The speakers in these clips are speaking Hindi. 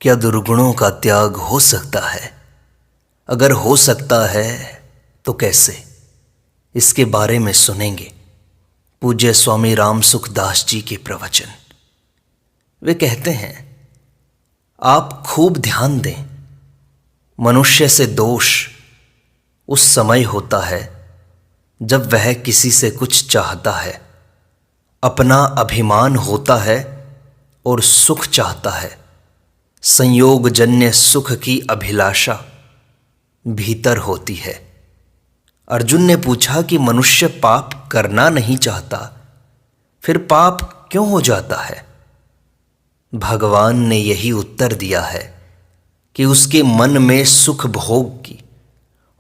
क्या दुर्गुणों का त्याग हो सकता है? अगर हो सकता है तो कैसे? इसके बारे में सुनेंगे पूज्य स्वामी राम सुखदास जी के प्रवचन। वे कहते हैं, आप खूब ध्यान दें, मनुष्य से दोष उस समय होता है जब वह किसी से कुछ चाहता है, अपना अभिमान होता है और सुख चाहता है। संयोगजन्य सुख की अभिलाषा भीतर होती है। अर्जुन ने पूछा कि मनुष्य पाप करना नहीं चाहता, फिर पाप क्यों हो जाता है? भगवान ने यही उत्तर दिया है कि उसके मन में सुख भोग की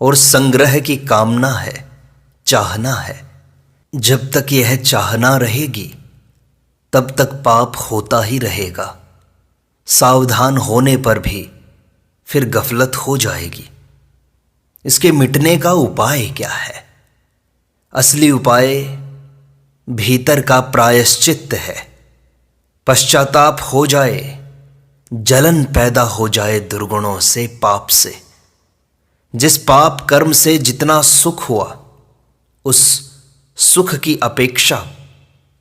और संग्रह की कामना है, चाहना है। जब तक यह चाहना रहेगी तब तक पाप होता ही रहेगा। सावधान होने पर भी फिर गफलत हो जाएगी। इसके मिटने का उपाय क्या है? असली उपाय भीतर का प्रायश्चित्त है। पश्चाताप हो जाए, जलन पैदा हो जाए दुर्गुणों से, पाप से। जिस पाप कर्म से जितना सुख हुआ, उस सुख की अपेक्षा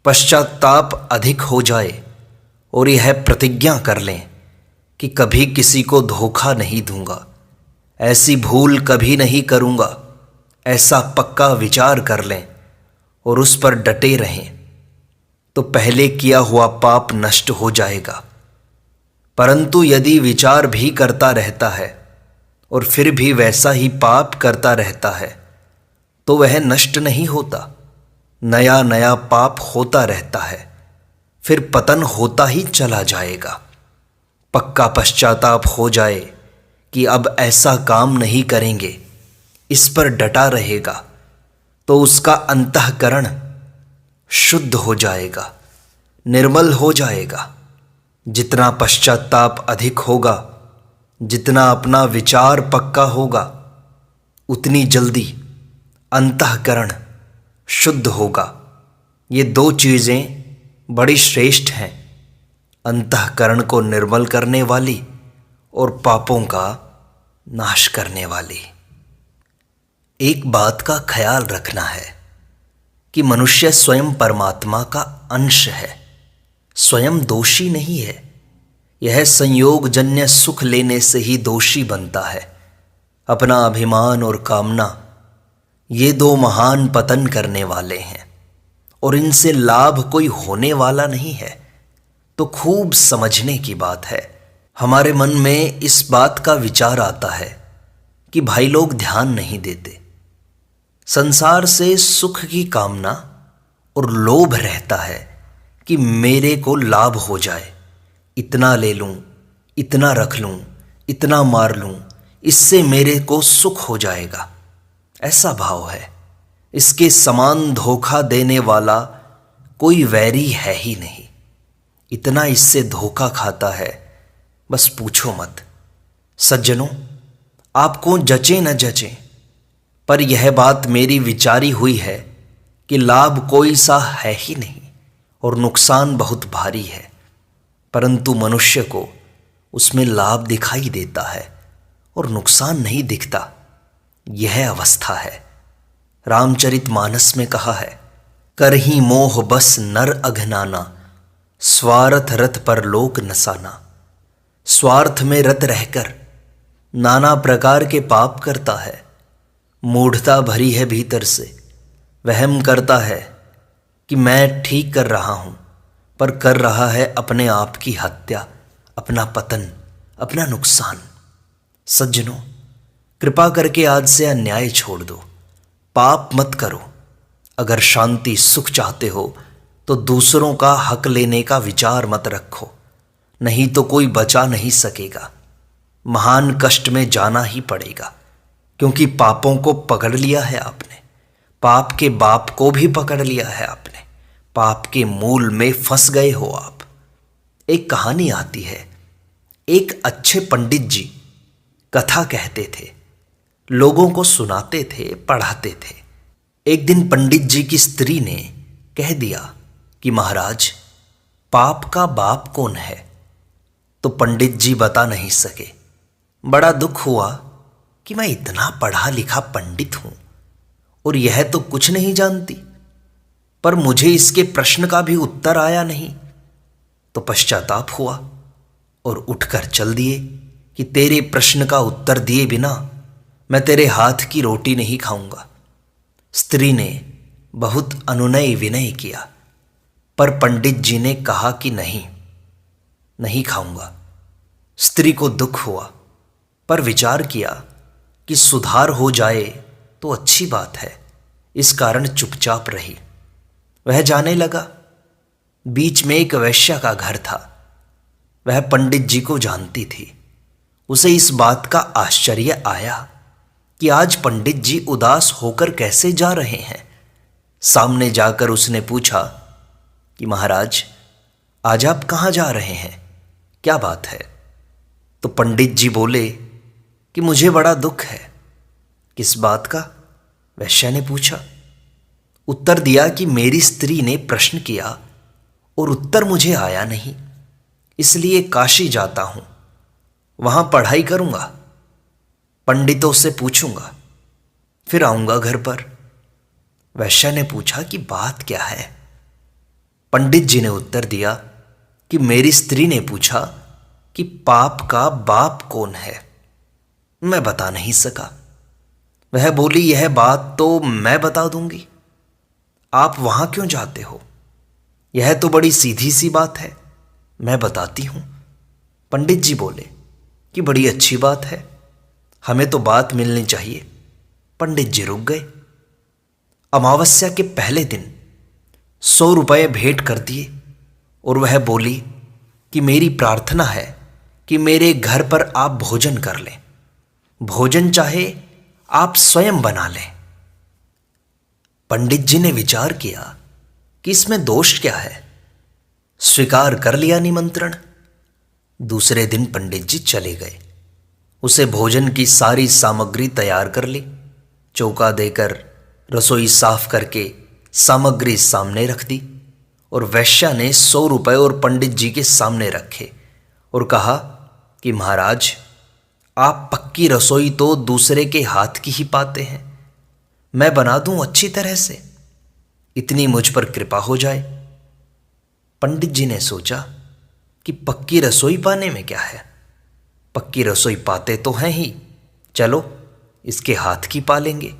पश्चाताप अधिक हो जाए और यह प्रतिज्ञा कर लें कि कभी किसी को धोखा नहीं दूंगा, ऐसी भूल कभी नहीं करूंगा, ऐसा पक्का विचार कर लें और उस पर डटे रहें, तो पहले किया हुआ पाप नष्ट हो जाएगा। परंतु यदि विचार भी करता रहता है और फिर भी वैसा ही पाप करता रहता है, तो वह नष्ट नहीं होता, नया नया पाप होता रहता है, फिर पतन होता ही चला जाएगा। पक्का पश्चाताप हो जाए कि अब ऐसा काम नहीं करेंगे, इस पर डटा रहेगा, तो उसका अंतःकरण शुद्ध हो जाएगा, निर्मल हो जाएगा। जितना पश्चाताप अधिक होगा, जितना अपना विचार पक्का होगा, उतनी जल्दी अंतःकरण शुद्ध होगा। ये दो चीज़ें बड़ी श्रेष्ठ हैं, अंतःकरण को निर्मल करने वाली और पापों का नाश करने वाली। एक बात का ख्याल रखना है कि मनुष्य स्वयं परमात्मा का अंश है, स्वयं दोषी नहीं है। यह संयोगजन्य सुख लेने से ही दोषी बनता है। अपना अभिमान और कामना, ये दो महान पतन करने वाले हैं और इनसे लाभ कोई होने वाला नहीं है। तो खूब समझने की बात है। हमारे मन में इस बात का विचार आता है कि भाई लोग ध्यान नहीं देते, संसार से सुख की कामना और लोभ रहता है कि मेरे को लाभ हो जाए, इतना ले लूं, इतना रख लूं, इतना मार लूं, इससे मेरे को सुख हो जाएगा, ऐसा भाव है। इसके समान धोखा देने वाला कोई वैरी है ही नहीं। इतना इससे धोखा खाता है, बस पूछो मत। सज्जनों, आपको जचे न जचे, पर यह बात मेरी विचारी हुई है कि लाभ कोई सा है ही नहीं और नुकसान बहुत भारी है, परंतु मनुष्य को उसमें लाभ दिखाई देता है और नुकसान नहीं दिखता। यह अवस्था है। रामचरितमानस में कहा है, करही मोह बस नर अघनाना, स्वार्थ रत पर लोक नसाना। स्वार्थ में रत रहकर नाना प्रकार के पाप करता है। मूढ़ता भरी है भीतर से, वहम करता है कि मैं ठीक कर रहा हूं, पर कर रहा है अपने आप की हत्या, अपना पतन, अपना नुकसान। सज्जनों, कृपा करके आज से अन्याय छोड़ दो, पाप मत करो। अगर शांति सुख चाहते हो तो दूसरों का हक लेने का विचार मत रखो, नहीं तो कोई बचा नहीं सकेगा। महान कष्ट में जाना ही पड़ेगा, क्योंकि पापों को पकड़ लिया है आपने, पाप के बाप को भी पकड़ लिया है आपने, पाप के मूल में फंस गए हो आप। एक कहानी आती है, एक अच्छे पंडित जी कथा कहते थे, लोगों को सुनाते थे, पढ़ाते थे। एक दिन पंडित जी की स्त्री ने कह दिया कि महाराज, पाप का बाप कौन है? तो पंडित जी बता नहीं सके। बड़ा दुख हुआ कि मैं इतना पढ़ा लिखा पंडित हूं और यह तो कुछ नहीं जानती, पर मुझे इसके प्रश्न का भी उत्तर आया नहीं। तो पश्चाताप हुआ और उठकर चल दिए कि तेरे प्रश्न का उत्तर दिए बिना मैं तेरे हाथ की रोटी नहीं खाऊंगा। स्त्री ने बहुत अनुनय विनय किया, पर पंडित जी ने कहा कि नहीं, नहीं खाऊंगा। स्त्री को दुख हुआ, पर विचार किया कि सुधार हो जाए तो अच्छी बात है, इस कारण चुपचाप रही। वह जाने लगा। बीच में एक वैश्या का घर था। वह पंडित जी को जानती थी। उसे इस बात का आश्चर्य आया कि आज पंडित जी उदास होकर कैसे जा रहे हैं। सामने जाकर उसने पूछा कि महाराज, आज आप कहाँ जा रहे हैं, क्या बात है? तो पंडित जी बोले कि मुझे बड़ा दुख है। किस बात का? वैश्या ने पूछा। उत्तर दिया कि मेरी स्त्री ने प्रश्न किया और उत्तर मुझे आया नहीं, इसलिए काशी जाता हूं, वहां पढ़ाई करूंगा, पंडितों से पूछूंगा, फिर आऊंगा घर पर। वैश्या ने पूछा कि बात क्या है? पंडित जी ने उत्तर दिया कि मेरी स्त्री ने पूछा कि पाप का बाप कौन है। मैं बता नहीं सका। वह बोली, यह बात तो मैं बता दूंगी, आप वहां क्यों जाते हो? यह तो बड़ी सीधी सी बात है, मैं बताती हूं। पंडित जी बोले कि बड़ी अच्छी बात है, हमें तो बात मिलनी चाहिए। पंडित जी रुक गए। अमावस्या के पहले दिन 100 रुपये भेंट कर दिए और वह बोली कि मेरी प्रार्थना है कि मेरे घर पर आप भोजन कर लें, भोजन चाहे आप स्वयं बना लें। पंडित जी ने विचार किया कि इसमें दोष क्या है, स्वीकार कर लिया निमंत्रण। दूसरे दिन पंडित जी चले गए। उसे भोजन की सारी सामग्री तैयार कर ली। चौका देकर रसोई साफ करके सामग्री सामने रख दी और वैश्या ने 100 रुपये और पंडित जी के सामने रखे और कहा कि महाराज, आप पक्की रसोई तो दूसरे के हाथ की ही पाते हैं, मैं बना दूं अच्छी तरह से, इतनी मुझ पर कृपा हो जाए। पंडित जी ने सोचा कि पक्की रसोई पाने में क्या है, पक्की रसोई पाते तो हैं ही, चलो इसके हाथ की पा लेंगे।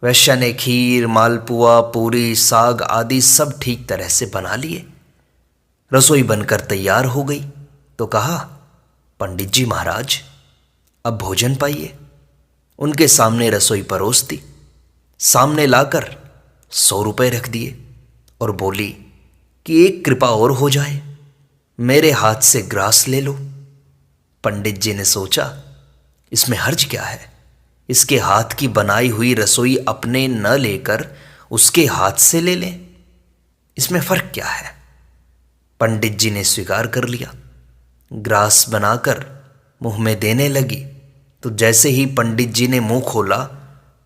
वैश्या ने खीर, मालपुआ, पूरी, साग आदि सब ठीक तरह से बना लिए। रसोई बनकर तैयार हो गई तो कहा, पंडित जी महाराज, अब भोजन पाइए। उनके सामने रसोई परोस दी, सामने लाकर 100 रुपये रख दिए और बोली कि एक कृपा और हो जाए, मेरे हाथ से ग्रास ले लो। पंडित जी ने सोचा, इसमें हर्ज क्या है, इसके हाथ की बनाई हुई रसोई अपने न लेकर उसके हाथ से ले लें, इसमें फर्क क्या है। पंडित जी ने स्वीकार कर लिया। ग्रास बनाकर मुंह में देने लगी तो जैसे ही पंडित जी ने मुंह खोला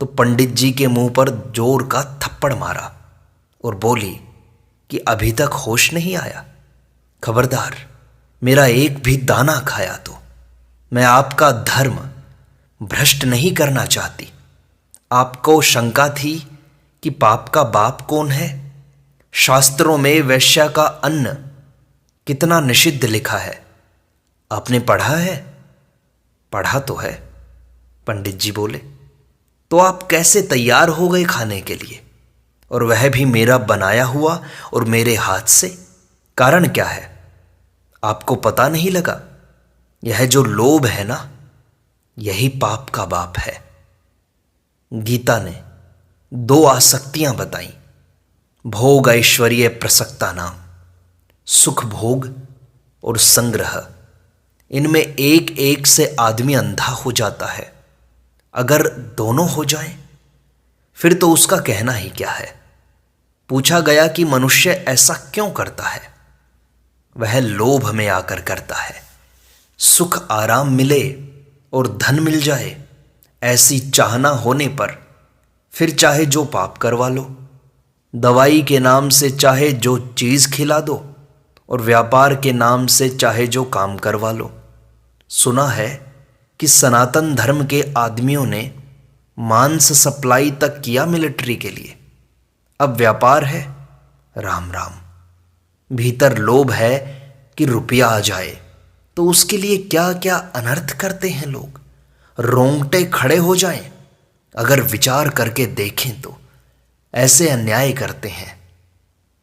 तो पंडित जी के मुंह पर जोर का थप्पड़ मारा और बोली कि अभी तक होश नहीं आया, खबरदार, मेरा एक भी दाना खाया तो मैं आपका धर्म भ्रष्ट नहीं करना चाहती। आपको शंका थी कि पाप का बाप कौन है। शास्त्रों में वैश्या का अन्न कितना निषिद्ध लिखा है, आपने पढ़ा है? पढ़ा तो है। पंडित जी बोले, तो आप कैसे तैयार हो गए खाने के लिए, और वह भी मेरा बनाया हुआ और मेरे हाथ से? कारण क्या है, आपको पता नहीं लगा? यह जो लोभ है ना, यही पाप का बाप है। गीता ने 2 आसक्तियां बताई, भोग ऐश्वर्य प्रसक्ता नाम, सुख भोग और संग्रह। इनमें एक एक से आदमी अंधा हो जाता है। अगर दोनों हो जाएं, फिर तो उसका कहना ही क्या है। पूछा गया कि मनुष्य ऐसा क्यों करता है? वह लोभ में आकर करता है। सुख आराम मिले और धन मिल जाए, ऐसी चाहना होने पर फिर चाहे जो पाप करवा लो, दवाई के नाम से चाहे जो चीज खिला दो, और व्यापार के नाम से चाहे जो काम करवा लो। सुना है कि सनातन धर्म के आदमियों ने मांस सप्लाई तक किया मिलिट्री के लिए। अब व्यापार है, राम राम। भीतर लोभ है कि रुपया आ जाए, तो उसके लिए क्या क्या अनर्थ करते हैं लोग, रोंगटे खड़े हो जाएं। अगर विचार करके देखें तो ऐसे अन्याय करते हैं।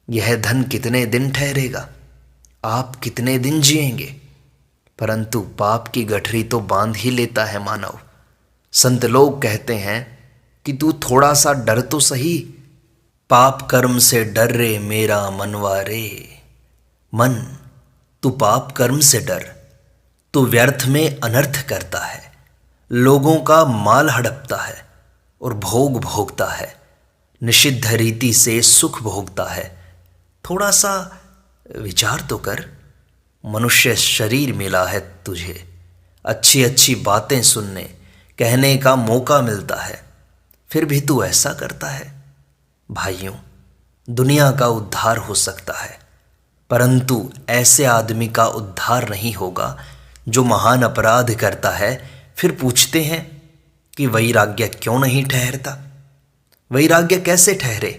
यह धन कितने दिन ठहरेगा, आप कितने दिन जिएंगे, परंतु पाप की गठरी तो बांध ही लेता है मानव। संत लोग कहते हैं कि तू थोड़ा सा डर तो सही, पाप कर्म से डर रे मेरा मनवा रे। मन, तू पाप कर्म से डर। तू व्यर्थ में अनर्थ करता है, लोगों का माल हड़पता है और भोग भोगता है, निषिद्ध रीति से सुख भोगता है। थोड़ा सा विचार तो कर। मनुष्य शरीर मिला है तुझे, अच्छी अच्छी बातें सुनने कहने का मौका मिलता है, फिर भी तू ऐसा करता है। भाइयों, दुनिया का उद्धार हो सकता है, परंतु ऐसे आदमी का उद्धार नहीं होगा जो महान अपराध करता है। फिर पूछते हैं कि वैराग्य क्यों नहीं ठहरता। वैराग्य कैसे ठहरे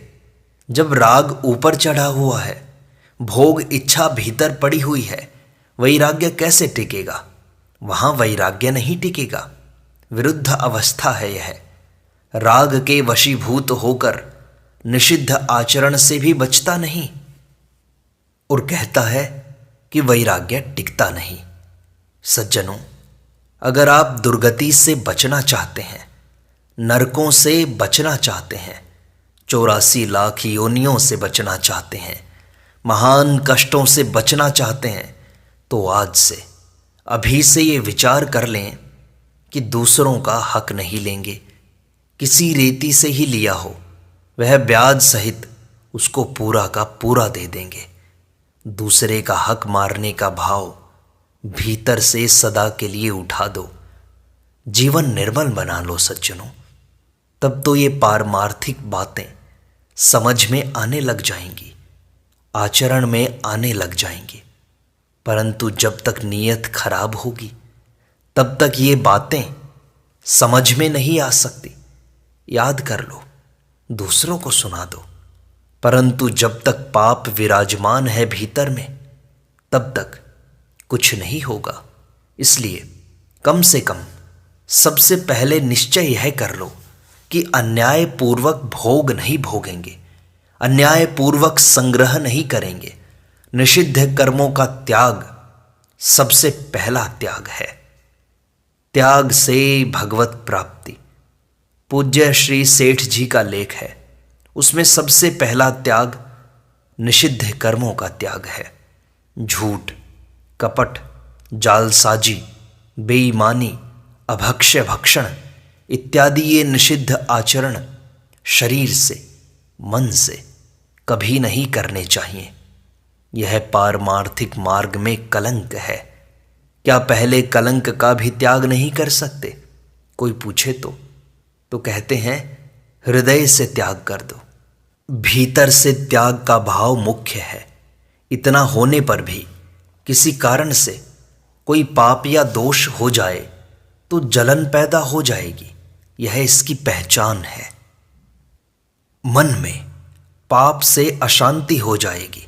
जब राग ऊपर चढ़ा हुआ है, भोग इच्छा भीतर पड़ी हुई है। वैराग्य कैसे टिकेगा? वहां वैराग्य नहीं टिकेगा, विरुद्ध अवस्था है यह। राग के वशीभूत होकर निषिद्ध आचरण से भी बचता नहीं और कहता है कि वैराग्य टिकता नहीं। सज्जनों, अगर आप दुर्गति से बचना चाहते हैं, नरकों से बचना चाहते हैं, 84 लाख योनियों से बचना चाहते हैं, महान कष्टों से बचना चाहते हैं, तो आज से, अभी से ये विचार कर लें कि दूसरों का हक नहीं लेंगे। किसी रीति से ही लिया हो, वह ब्याज सहित उसको पूरा का पूरा दे देंगे। दूसरे का हक मारने का भाव भीतर से सदा के लिए उठा दो। जीवन निर्मल बना लो सज्जनों, तब तो ये पारमार्थिक बातें समझ में आने लग जाएंगी, आचरण में आने लग जाएंगी। परंतु जब तक नीयत खराब होगी, तब तक ये बातें समझ में नहीं आ सकती। याद कर लो, दूसरों को सुना दो, परंतु जब तक पाप विराजमान है भीतर में, तब तक कुछ नहीं होगा। इसलिए कम से कम सबसे पहले निश्चय यह कर लो कि अन्यायपूर्वक भोग नहीं भोगेंगे, अन्यायपूर्वक संग्रह नहीं करेंगे। निषिद्ध कर्मों का त्याग सबसे पहला त्याग है। त्याग से भगवत प्राप्ति, पूज्य श्री सेठ जी का लेख है, उसमें सबसे पहला त्याग निषिद्ध कर्मों का त्याग है। झूठ, कपट, जालसाजी, बेईमानी, अभक्ष्य भक्षण इत्यादि ये निषिद्ध आचरण शरीर से, मन से कभी नहीं करने चाहिए। यह पारमार्थिक मार्ग में कलंक है। क्या पहले कलंक का भी त्याग नहीं कर सकते? कोई पूछे तो कहते हैं हृदय से त्याग कर दो। भीतर से त्याग का भाव मुख्य है। इतना होने पर भी किसी कारण से कोई पाप या दोष हो जाए तो जलन पैदा हो जाएगी, यह इसकी पहचान है। मन में पाप से अशांति हो जाएगी।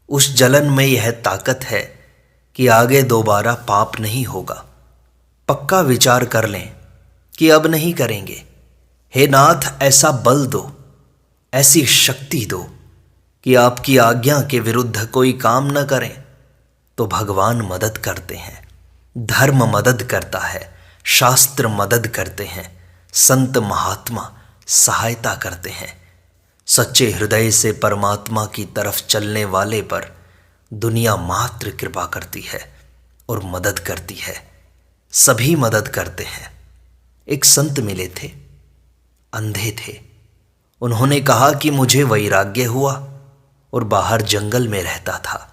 उस जलन में यह ताकत है कि आगे दोबारा पाप नहीं होगा। पक्का विचार कर लें कि अब नहीं करेंगे। हे नाथ, ऐसा बल दो, ऐसी शक्ति दो कि आपकी आज्ञा के विरुद्ध कोई काम न करें। तो भगवान मदद करते हैं, धर्म मदद करता है, शास्त्र मदद करते हैं, संत महात्मा सहायता करते हैं। सच्चे हृदय से परमात्मा की तरफ चलने वाले पर दुनिया मात्र कृपा करती है और मदद करती है। सभी मदद करते हैं। एक संत मिले थे, अंधे थे। उन्होंने कहा कि मुझे वैराग्य हुआ और बाहर जंगल में रहता था।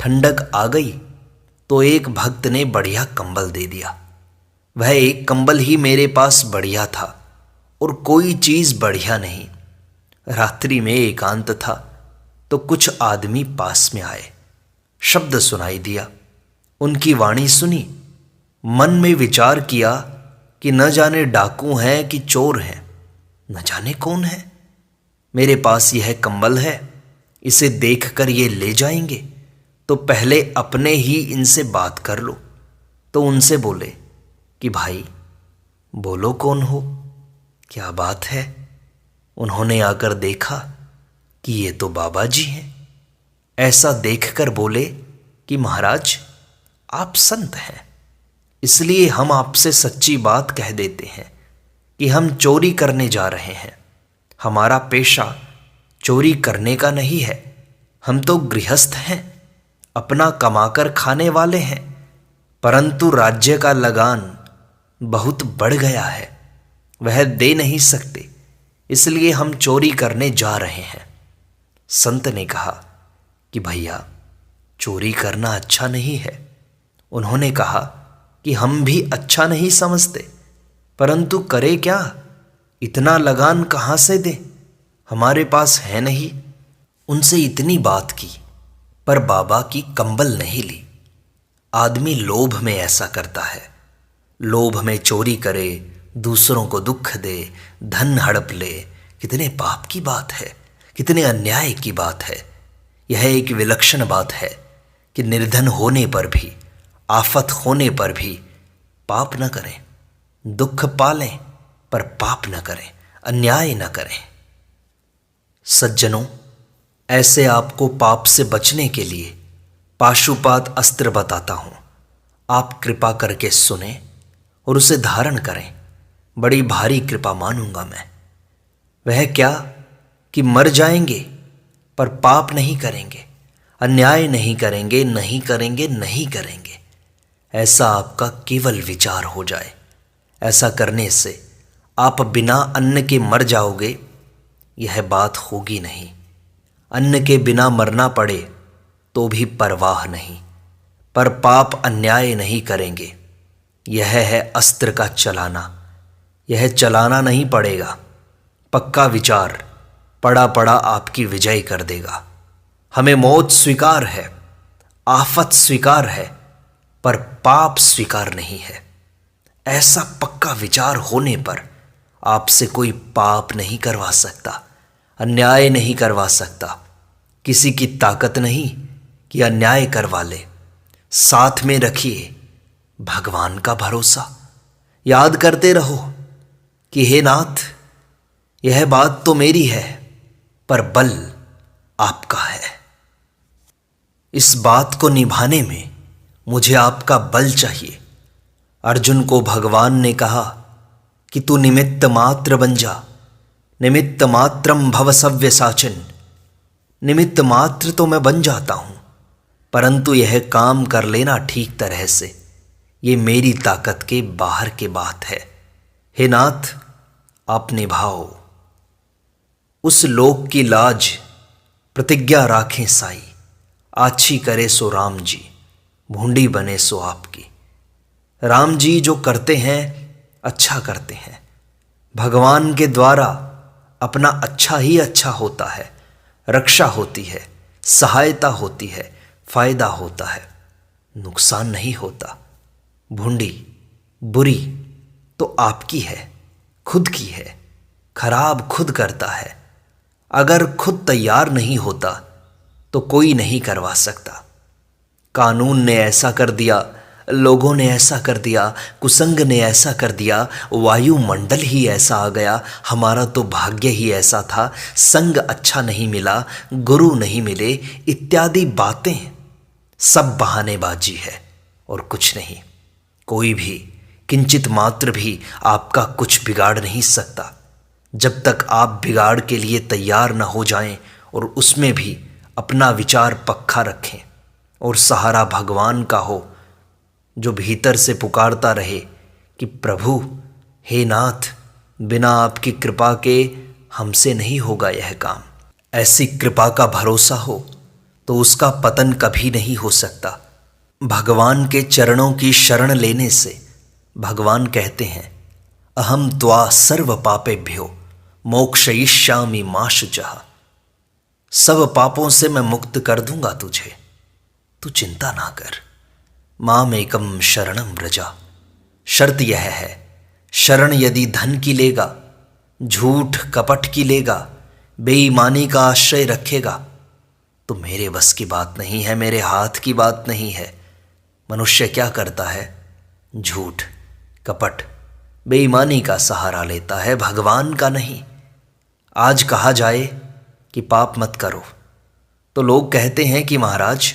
ठंडक आ गई तो एक भक्त ने बढ़िया कंबल दे दिया। वह एक कंबल ही मेरे पास बढ़िया था और कोई चीज बढ़िया नहीं। रात्रि में एकांत था तो कुछ आदमी पास में आए। शब्द सुनाई दिया। उनकी वाणी सुनी, मन में विचार किया कि न जाने डाकू हैं कि चोर हैं, न जाने कौन है। मेरे पास यह कंबल है, इसे देखकर ये ले जाएंगे, तो पहले अपने ही इनसे बात कर लो। तो उनसे बोले कि भाई बोलो कौन हो, क्या बात है। उन्होंने आकर देखा कि ये तो बाबा जी हैं। ऐसा देखकर बोले कि महाराज आप संत हैं, इसलिए हम आपसे सच्ची बात कह देते हैं कि हम चोरी करने जा रहे हैं। हमारा पेशा चोरी करने का नहीं है, हम तो गृहस्थ हैं, अपना कमाकर खाने वाले हैं, परंतु राज्य का लगान बहुत बढ़ गया है, वह दे नहीं सकते, इसलिए हम चोरी करने जा रहे हैं। संत ने कहा कि भैया चोरी करना अच्छा नहीं है। उन्होंने कहा कि हम भी अच्छा नहीं समझते, परंतु करे क्या, इतना लगान कहाँ से दें, हमारे पास है नहीं। उनसे इतनी बात की, पर बाबा की कंबल नहीं ली। आदमी लोभ में ऐसा करता है, लोभ में चोरी करे, दूसरों को दुख दे, धन हड़प ले। कितने पाप की बात है, कितने अन्याय की बात है। यह एक विलक्षण बात है कि निर्धन होने पर भी, आफत होने पर भी पाप न करें, दुख पालें पर पाप न करें, अन्याय न करें। सज्जनों, ऐसे आपको पाप से बचने के लिए पाशुपात अस्त्र बताता हूं। आप कृपा करके सुने और उसे धारण करें, बड़ी भारी कृपा मानूंगा मैं। वह क्या कि मर जाएंगे पर पाप नहीं करेंगे, अन्याय नहीं करेंगे, नहीं करेंगे, नहीं करेंगे। ऐसा आपका केवल विचार हो जाए। ऐसा करने से आप बिना अन्न के मर जाओगे, यह बात होगी नहीं। अन्न के बिना मरना पड़े तो भी परवाह नहीं, पर पाप अन्याय नहीं करेंगे। यह है अस्त्र का चलाना, यह चलाना नहीं पड़ेगा। पक्का विचार पड़ा पड़ा आपकी विजय कर देगा। हमें मौत स्वीकार है, आफत स्वीकार है, पर पाप स्वीकार नहीं है। ऐसा पक्का विचार होने पर आपसे कोई पाप नहीं करवा सकता, अन्याय नहीं करवा सकता। किसी की ताकत नहीं कि अन्याय करवा ले। साथ में रखिए भगवान का भरोसा। याद करते रहो कि हे नाथ, यह बात तो मेरी है, पर बल आपका है। इस बात को निभाने में मुझे आपका बल चाहिए। अर्जुन को भगवान ने कहा कि तू निमित्त मात्र बन जा, निमित्त मात्रम भव सव्यसाचिन। निमित्त मात्र तो मैं बन जाता हूं, परंतु यह काम कर लेना ठीक तरह से, ये मेरी ताकत के बाहर की बात है। हे नाथ, आप निभाओ। उस लोक की लाज प्रतिज्ञा राखें साई, आछी करे सो राम जी, भूंडी बने सो आपकी। राम जी जो करते हैं अच्छा करते हैं। भगवान के द्वारा अपना अच्छा ही अच्छा होता है, रक्षा होती है, सहायता होती है, फायदा होता है, नुकसान नहीं होता। भूंडी बुरी तो आपकी है, खुद की है, खराब खुद करता है। अगर खुद तैयार नहीं होता तो कोई नहीं करवा सकता। कानून ने ऐसा कर दिया, लोगों ने ऐसा कर दिया, कुसंग ने ऐसा कर दिया, वायुमंडल ही ऐसा आ गया, हमारा तो भाग्य ही ऐसा था, संग अच्छा नहीं मिला, गुरु नहीं मिले, इत्यादि बातें सब बहानेबाजी है और कुछ नहीं। कोई भी किंचित मात्र भी आपका कुछ बिगाड़ नहीं सकता। जब तक आप बिगाड़ के लिए तैयार न हो जाएं और उसमें भी अपना विचार पक्का रखें और सहारा भगवान का हो, जो भीतर से पुकारता रहे कि प्रभु, हे नाथ, बिना आपकी कृपा के हमसे नहीं होगा यह काम। ऐसी कृपा का भरोसा हो तो उसका पतन कभी नहीं हो सकता। भगवान के चरणों की शरण लेने से भगवान कहते हैं, अहम त्वा सर्व पापेभ्यो मोक्षयिष्यामि मा शुचः। सब पापों से मैं मुक्त कर दूंगा तुझे। तू चिंता ना कर। माम एकम शरणम व्रजा। शर्त यह है, शरण यदि धन की लेगा, झूठ कपट की लेगा, बेईमानी का आश्रय रखेगा, तो मेरे बस की बात नहीं है, मेरे हाथ की बात नहीं है। मनुष्य क्या करता है? झूठ कपट बेईमानी का सहारा लेता है, भगवान का नहीं। आज कहा जाए कि पाप मत करो तो लोग कहते हैं कि महाराज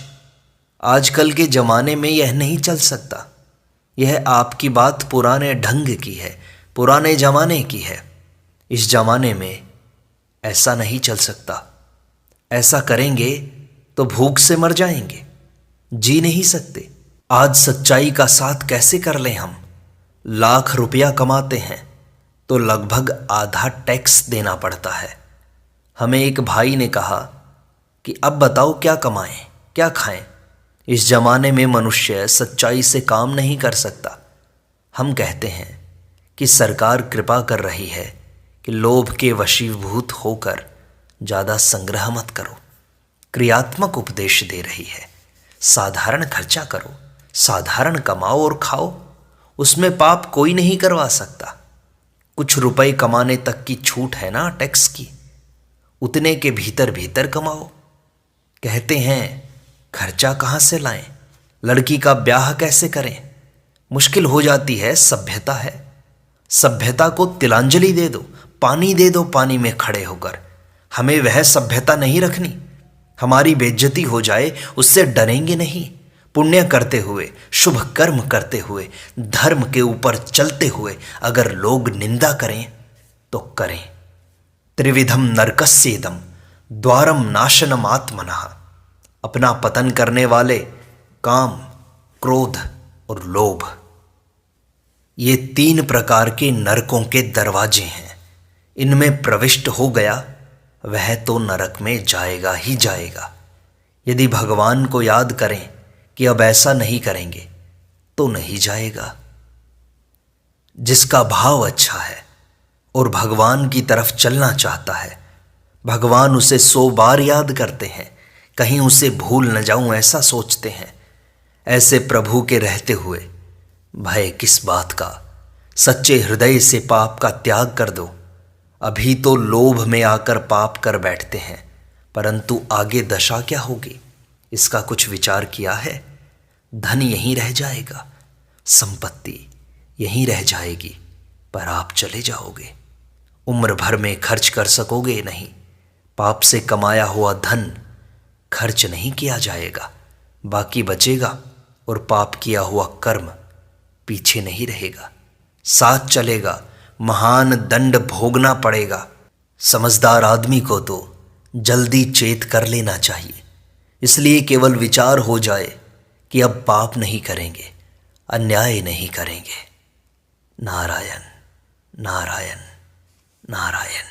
आजकल के ज़माने में यह नहीं चल सकता, यह आपकी बात पुराने ढंग की है, पुराने ज़माने की है। इस ज़माने में ऐसा नहीं चल सकता। ऐसा करेंगे तो भूख से मर जाएंगे, जी नहीं सकते। आज सच्चाई का साथ कैसे कर लें हम? लाख रुपया कमाते हैं तो लगभग आधा टैक्स देना पड़ता है। हमें एक भाई ने कहा कि अब बताओ क्या कमाएं, क्या खाएं? इस जमाने में मनुष्य सच्चाई से काम नहीं कर सकता। हम कहते हैं कि सरकार कृपा कर रही है कि लोभ के वशीभूत होकर ज़्यादा संग्रह मत करो। क्रियात्मक उपदेश दे रही है, साधारण खर्चा करो, साधारण कमाओ और खाओ, उसमें पाप कोई नहीं करवा सकता। कुछ रुपए कमाने तक की छूट है ना टैक्स की, उतने के भीतर भीतर कमाओ। कहते हैं खर्चा कहाँ से लाएं, लड़की का ब्याह कैसे करें? मुश्किल हो जाती है, सभ्यता है। सभ्यता को तिलांजलि दे दो, पानी दे दो, पानी में खड़े होकर। हमें वह सभ्यता नहीं रखनी। हमारी बेइज्जती हो जाए उससे डरेंगे नहीं। पुण्य करते हुए, शुभ कर्म करते हुए, धर्म के ऊपर चलते हुए अगर लोग निंदा करें तो करें। त्रिविधम नरकस्येदम द्वारम नाशनम आत्मनः। अपना पतन करने वाले काम, क्रोध और लोभ, ये 3 प्रकार के नरकों के दरवाजे हैं। इनमें प्रविष्ट हो गया वह तो नरक में जाएगा ही जाएगा। यदि भगवान को याद करें कि अब ऐसा नहीं करेंगे तो नहीं जाएगा। जिसका भाव अच्छा है और भगवान की तरफ चलना चाहता है, भगवान उसे 100 बार याद करते हैं, कहीं उसे भूल न जाऊं ऐसा सोचते हैं। ऐसे प्रभु के रहते हुए भय किस बात का? सच्चे हृदय से पाप का त्याग कर दो। अभी तो लोभ में आकर पाप कर बैठते हैं, परंतु आगे दशा क्या होगी इसका कुछ विचार किया है? धन यहीं रह जाएगा, संपत्ति यहीं रह जाएगी, पर आप चले जाओगे। उम्र भर में खर्च कर सकोगे नहीं। पाप से कमाया हुआ धन खर्च नहीं किया जाएगा, बाकी बचेगा, और पाप किया हुआ कर्म पीछे नहीं रहेगा, साथ चलेगा। महान दंड भोगना पड़ेगा। समझदार आदमी को तो जल्दी चेत कर लेना चाहिए। इसलिए केवल विचार हो जाए कि अब पाप नहीं करेंगे, अन्याय नहीं करेंगे। नारायण नारायण नारायण।